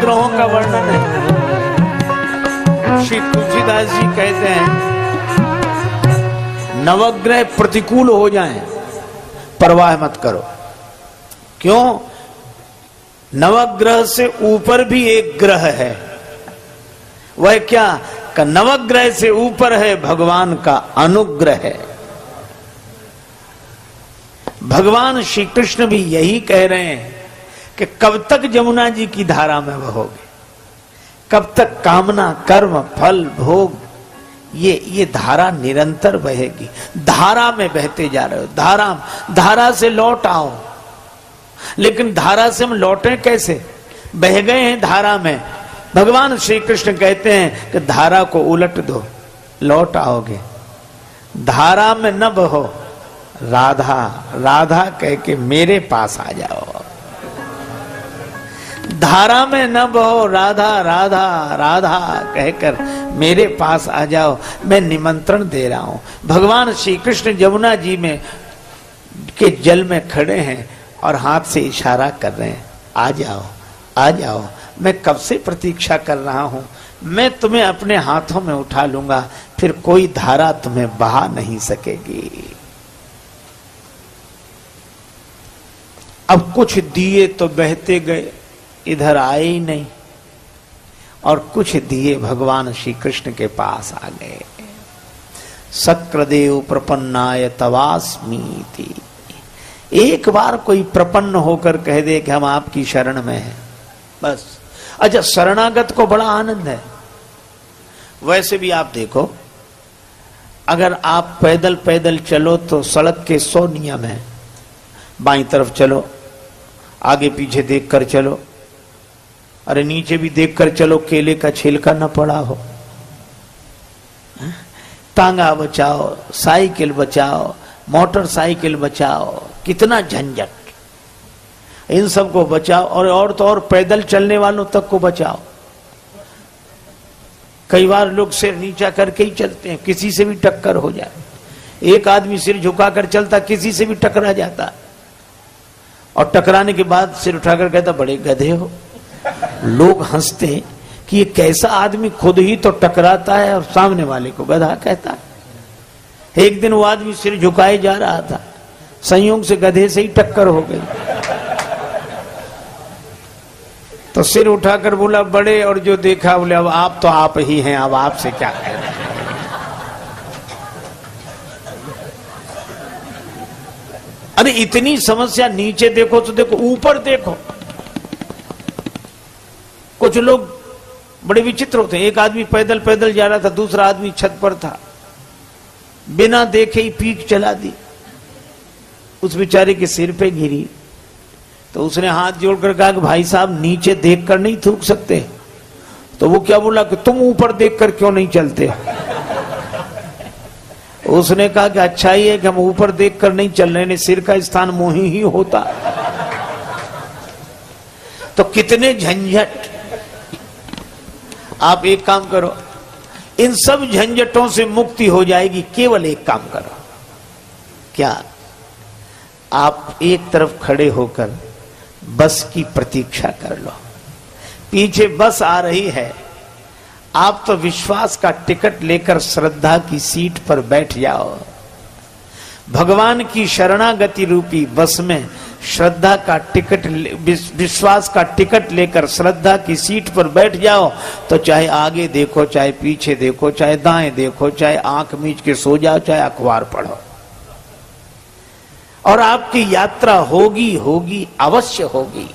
नवग्रहों का वर्णन है। श्री तुलसीदास जी कहते हैं नवग्रह प्रतिकूल हो जाएं, परवाह मत करो। क्यों? नवग्रह से ऊपर भी एक ग्रह है। वह क्या? का नवग्रह से ऊपर है भगवान का अनुग्रह है। भगवान श्री कृष्ण भी यही कह रहे हैं कि कब तक जमुना जी की धारा में बहोगे, कब तक कामना कर्म फल भोग ये धारा निरंतर बहेगी। धारा में बहते जा रहे हो, धारा से लौट आओ। लेकिन धारा से हम लौटें कैसे? बह गए हैं धारा में। भगवान श्री कृष्ण कहते हैं कि धारा को उलट दो, लौट आओगे। धारा में न बहो, राधा राधा कह के मेरे पास आ जाओ। धारा में न बहो, राधा राधा राधा कहकर मेरे पास आ जाओ। मैं निमंत्रण दे रहा हूं। भगवान श्री कृष्ण जमुना जी में के जल में खड़े हैं और हाथ से इशारा कर रहे हैं, आ जाओ आ जाओ। मैं कब से प्रतीक्षा कर रहा हूं। मैं तुम्हें अपने हाथों में उठा लूंगा, फिर कोई धारा तुम्हें बहा नहीं सकेगी। अब कुछ दिए तो बहते गए, इधर आए ही नहीं, और कुछ दिए भगवान श्री कृष्ण के पास आ गए। सक्र प्रपन्नाय तवास्मीति। एक बार कोई प्रपन्न होकर कह दे कि हम आपकी शरण में हैं, बस। अच्छा, शरणागत को बड़ा आनंद है। वैसे भी आप देखो, अगर आप पैदल पैदल चलो तो सड़क के 100 नियम हैं। बाईं तरफ चलो, आगे पीछे देखकर चलो, अरे नीचे भी देखकर चलो, केले का छिलका न पड़ा हो। तांगा बचाओ, साइकिल बचाओ, मोटरसाइकिल बचाओ, कितना झंझट। इन सब को बचाओ, और तो और पैदल चलने वालों तक को बचाओ। कई बार लोग सिर नीचा करके ही चलते हैं, किसी से भी टक्कर हो जाए। एक आदमी सिर झुकाकर चलता, किसी से भी टकरा जाता, और टकराने के बाद सिर उठाकर कहता बड़े गधे हो। लोग हंसते हैं कि ये कैसा आदमी खुद ही तो टकराता है और सामने वाले को गधा कहता है। एक दिन वो आदमी सिर झुकाए जा रहा था, संयोग से गधे से ही टक्कर हो गई। तो सिर उठाकर बोला बड़े, और जो देखा बोले अब आप तो आप ही हैं, अब आपसे क्या कहना। अरे इतनी समस्या, नीचे देखो तो देखो, ऊपर देखो। कुछ लोग बड़े विचित्र होते हैं। एक आदमी पैदल पैदल जा रहा था, दूसरा आदमी छत पर था, बिना देखे ही पीक चला दी, उस बेचारे के सिर पे गिरी। तो उसने हाथ जोड़कर कहा कि भाई साहब नीचे देखकर नहीं थूक सकते। तो वो क्या बोला कि तुम ऊपर देखकर क्यों नहीं चलते। उसने कहा कि अच्छा ही है कि हम ऊपर देखकर नहीं चल रहे, सिर का स्थान मुंह ही होता। तो कितने झंझट। आप एक काम करो, इन सब झंझटों से मुक्ति हो जाएगी। केवल एक काम करो, क्या? आप एक तरफ खड़े होकर बस की प्रतीक्षा कर लो। पीछे बस आ रही है, आप तो विश्वास का टिकट लेकर श्रद्धा की सीट पर बैठ जाओ। भगवान की शरणागति रूपी बस में श्रद्धा का टिकट, विश्वास का टिकट लेकर श्रद्धा की सीट पर बैठ जाओ। तो चाहे आगे देखो, चाहे पीछे देखो, चाहे दाएं देखो, चाहे आंख मीच के सो जाओ, चाहे अखबार पढ़ो, और आपकी यात्रा होगी होगी, अवश्य होगी।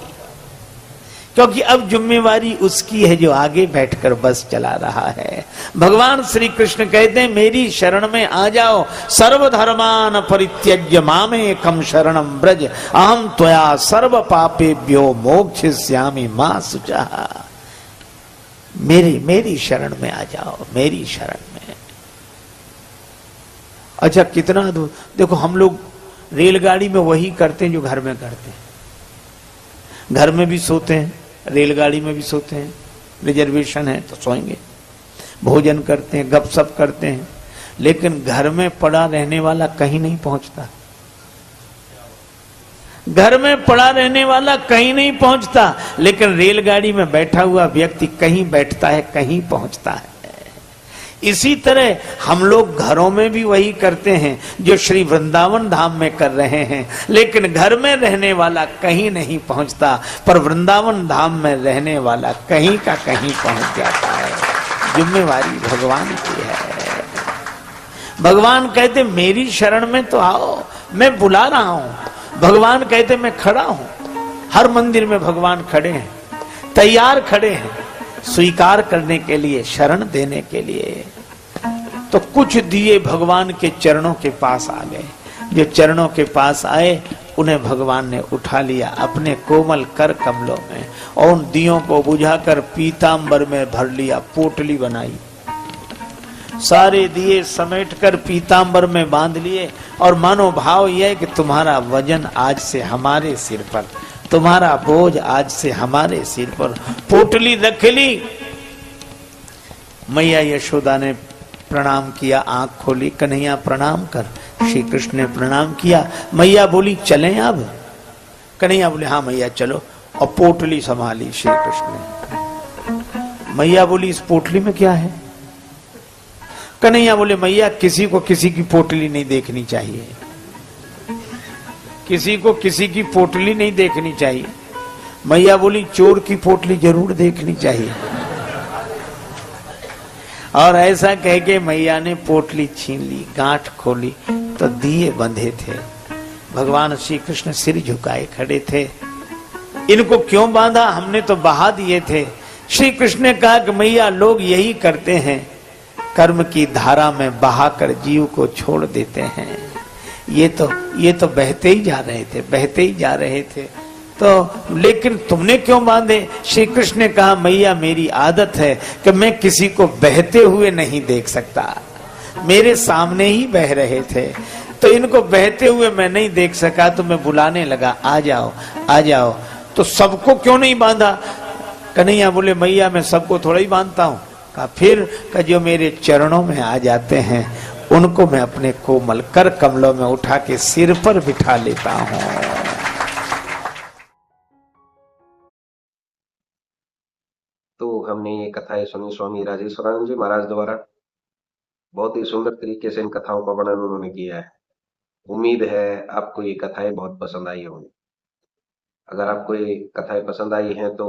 क्योंकि अब जिम्मेवारी उसकी है जो आगे बैठकर बस चला रहा है। भगवान श्री कृष्ण कहते हैं मेरी शरण में आ जाओ। सर्वधर्मान परित्यज्य मामेकं शरणं व्रज, अहम त्वया सर्व पापेभ्यो मोक्षयिष्यामि मा शुचः। मेरी शरण में आ जाओ, मेरी शरण में। अच्छा, कितना देखो, हम लोग रेलगाड़ी में वही करते हैं जो घर में करते हैं। घर में भी सोते हैं, रेलगाड़ी में भी सोते हैं, रिजर्वेशन है तो सोएंगे, भोजन करते हैं, गपशप करते हैं, लेकिन घर में पड़ा रहने वाला कहीं नहीं पहुंचता। घर में पड़ा रहने वाला कहीं नहीं पहुंचता, लेकिन रेलगाड़ी में बैठा हुआ व्यक्ति कहीं बैठता है, कहीं पहुंचता है। इसी तरह हम लोग घरों में भी वही करते हैं जो श्री वृंदावन धाम में कर रहे हैं, लेकिन घर में रहने वाला कहीं नहीं पहुंचता, पर वृंदावन धाम में रहने वाला कहीं का कहीं पहुंच जाता है। जिम्मेवारी भगवान की है। भगवान कहते मेरी शरण में तो आओ, मैं बुला रहा हूं। भगवान कहते मैं खड़ा हूं। हर मंदिर में भगवान खड़े हैं, तैयार खड़े हैं स्वीकार करने के लिए, शरण देने के लिए। तो कुछ दिए भगवान के चरणों के पास आ गए। जो चरणों के पास आए उन्हें भगवान ने उठा लिया अपने कोमल कर कमलों में और उन दियों को बुझाकर पीतांबर में भर लिया, पोटली बनाई। सारे दिए समेटकर पीतांबर में बांध लिए और मानो भाव यह है कि तुम्हारा वजन आज से हमारे सिर पर, तुम्हारा बोझ आज से हमारे सिर पर। पोटली रख ली। मैया यशोदा ने प्रणाम किया, आंख खोली, कन्हैया प्रणाम कर। श्री कृष्ण ने प्रणाम किया। मैया बोली चलें अब? कन्हैया बोले हाँ मैया चलो, और पोटली संभाली श्री कृष्ण ने। मैया बोली इस पोटली में क्या है? कन्हैया बोले मैया किसी को किसी की पोटली नहीं देखनी चाहिए, किसी को किसी की पोटली नहीं देखनी चाहिए। मैया बोली चोर की पोटली जरूर देखनी चाहिए। और ऐसा कह के मैया ने पोटली छीन ली, गांठ खोली तो दिए बंधे थे। भगवान श्री कृष्ण सिर झुकाए खड़े थे। इनको क्यों बांधा? हमने तो बहा दिए थे। श्री कृष्ण ने कहा कि मैया लोग यही करते हैं, कर्म की धारा में बहाकर जीव को छोड़ देते हैं। ये तो बहते ही जा रहे थे, बहते ही जा रहे थे, तो लेकिन तुमने क्यों बांधे? श्री कृष्ण ने कहा मैया मेरी आदत है कि मैं किसी को बहते हुए नहीं देख सकता। मेरे सामने ही बह रहे थे तो इनको बहते हुए मैं नहीं देख सका, तो मैं बुलाने लगा आ जाओ आ जाओ। तो सबको क्यों नहीं बांधा? कन्हैया बोले मैया मैं सबको थोड़ा ही बांधता हूँ। कहा फिर का जो मेरे चरणों में आ जाते हैं उनको मैं अपने कोमल कर कमलों में उठा के सिर पर बिठा लेता हूँ। तो हमने ये कथाएं सुनी स्वामी राजेश्वरानंद जी महाराज द्वारा। बहुत ही सुंदर तरीके से इन कथाओं का वर्णन उन्होंने किया है। उम्मीद है आपको ये कथाएं बहुत पसंद आई होंगी। अगर आपको ये कथाएं पसंद आई हैं तो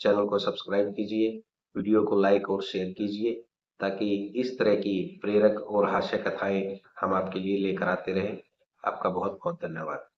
चैनल को सब्सक्राइब कीजिए, वीडियो को लाइक और शेयर कीजिए, ताकि इस तरह की प्रेरक और हास्य कथाएं हम आपके लिए लेकर आते रहें। आपका बहुत बहुत धन्यवाद।